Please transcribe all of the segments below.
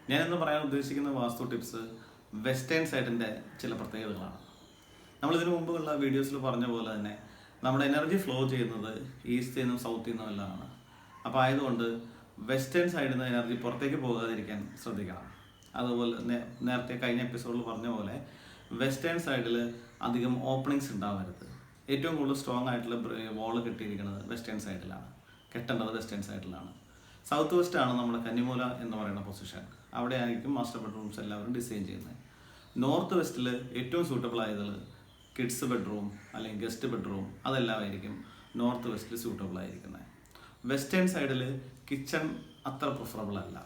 ഞാനിന്ന് പറയാൻ ഉദ്ദേശിക്കുന്ന വാസ്തു ടിപ്സ് വെസ്റ്റേൺ സൈഡിൻ്റെ ചില പ്രത്യേകതകളാണ്. നമ്മളിതിനു മുമ്പുള്ള വീഡിയോസിൽ പറഞ്ഞ പോലെ തന്നെ നമ്മുടെ എനർജി ഫ്ലോ ചെയ്യുന്നത് ഈസ്റ്റിൽ നിന്നും സൗത്തിൽ നിന്നും എല്ലാമാണ്. അപ്പോൾ ആയതുകൊണ്ട് വെസ്റ്റേൺ സൈഡിൽ നിന്ന് എനർജി പുറത്തേക്ക് പോകാതിരിക്കാൻ ശ്രദ്ധിക്കണം. അതുപോലെ നേരത്തെ കഴിഞ്ഞ എപ്പിസോഡിൽ പറഞ്ഞ പോലെ വെസ്റ്റേൺ സൈഡിൽ അധികം ഓപ്പണിങ്സ് ഉണ്ടാവരുത്. ഏറ്റവും കൂടുതൽ സ്ട്രോങ് ആയിട്ടുള്ള വോള് കെട്ടിയിരിക്കുന്നത് വെസ്റ്റേൺ സൈഡിലാണ്, കെട്ടേണ്ടത് വെസ്റ്റേൺ സൈഡിലാണ്. സൗത്ത് വെസ്റ്റ് ആണ് നമ്മുടെ കന്നിമൂല എന്ന് പറയുന്ന പൊസിഷൻ. അവിടെ ആയിരിക്കും മാസ്റ്റർ ബെഡ്റൂംസ് എല്ലാവരും ഡിസൈൻ ചെയ്യുന്നത്. നോർത്ത് വെസ്റ്റിൽ ഏറ്റവും സൂട്ടബിൾ ആയത് കിഡ്സ് ബെഡ്റൂം അല്ലെങ്കിൽ ഗസ്റ്റ് ബെഡ്റൂം അതെല്ലാം ആയിരിക്കും നോർത്ത് വെസ്റ്റിൽ സൂട്ടബിൾ ആയിരിക്കുന്നത്. വെസ്റ്റേൺ സൈഡിൽ കിച്ചൺ അത്ര പ്രിഫറബിൾ അല്ല.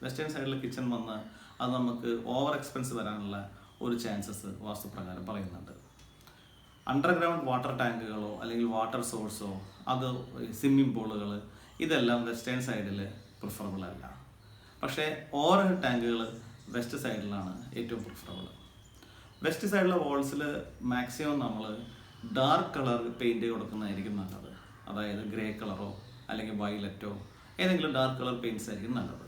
വെസ്റ്റേൺ സൈഡിൽ കിച്ചൺ വന്ന് അത് നമുക്ക് ഓവർ എക്സ്പെൻസ് വരാനുള്ള ഒരു ചാൻസസ് വാസ്തുപ്രകാരം പറയുന്നുണ്ട്. അണ്ടർഗ്രൗണ്ട് വാട്ടർ ടാങ്കുകളോ അല്ലെങ്കിൽ വാട്ടർ സോഴ്സോ അത് സ്വിമ്മിംഗ് പൂളുകൾ ഇതെല്ലാം വെസ്റ്റേൺ സൈഡിൽ പ്രിഫറബിൾ അല്ല. പക്ഷേ ഓവർ ഹെഡ് ടാങ്കുകൾ വെസ്റ്റ് സൈഡിലാണ് ഏറ്റവും പ്രിഫറബിൾ. വെസ്റ്റ് സൈഡിലെ വാൾസിൽ മാക്സിമം നമ്മൾ ഡാർക്ക് കളർ പെയിൻറ്റ് കൊടുക്കുന്നതായിരിക്കും നല്ലത്. അതായത് ഗ്രേ കളറോ അല്ലെങ്കിൽ വയലറ്റോ ഏതെങ്കിലും ഡാർക്ക് കളർ പെയിൻറ്റ്സ് ആയിരിക്കും നല്ലത്.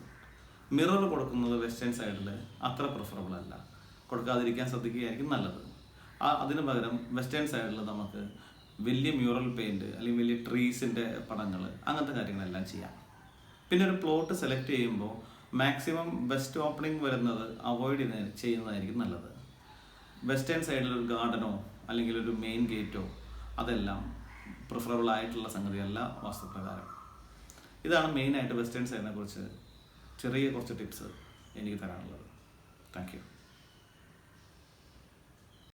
മിറർ കൊടുക്കുന്നത് വെസ്റ്റേൺ സൈഡിൽ അത്ര പ്രിഫറബിൾ അല്ല, കൊടുക്കാതിരിക്കാൻ ശ്രദ്ധിക്കുകയായിരിക്കും നല്ലത്. അതിന് പകരം വെസ്റ്റേൺ സൈഡിൽ നമുക്ക് വലിയ മ്യൂറൽ പെയിൻറ്റ് അല്ലെങ്കിൽ വലിയ ട്രീസിൻ്റെ പടങ്ങൾ അങ്ങനത്തെ കാര്യങ്ങളെല്ലാം ചെയ്യാം. പിന്നെ ഒരു പ്ലോട്ട് സെലക്ട് ചെയ്യുമ്പോൾ മാക്സിമം വെസ്റ്റ് ഓപ്പണിംഗ് വരുന്നത് അവോയ്ഡ് ചെയ്യുന്നതായിരിക്കും നല്ലത്. വെസ്റ്റേൺ സൈഡിൽ ഒരു ഗാർഡനോ അല്ലെങ്കിൽ ഒരു മെയിൻ ഗേറ്റോ അതെല്ലാം പ്രിഫറബിൾ ആയിട്ടുള്ള സംഗതിയല്ല വാസ്തുപ്രകാരം. ഇതാണ് മെയിനായിട്ട് വെസ്റ്റേൺ സൈഡിനെ കുറിച്ച് ചെറിയ കുറച്ച് ടിപ്സ് എനിക്ക് തരാനുള്ളത്. Thank you.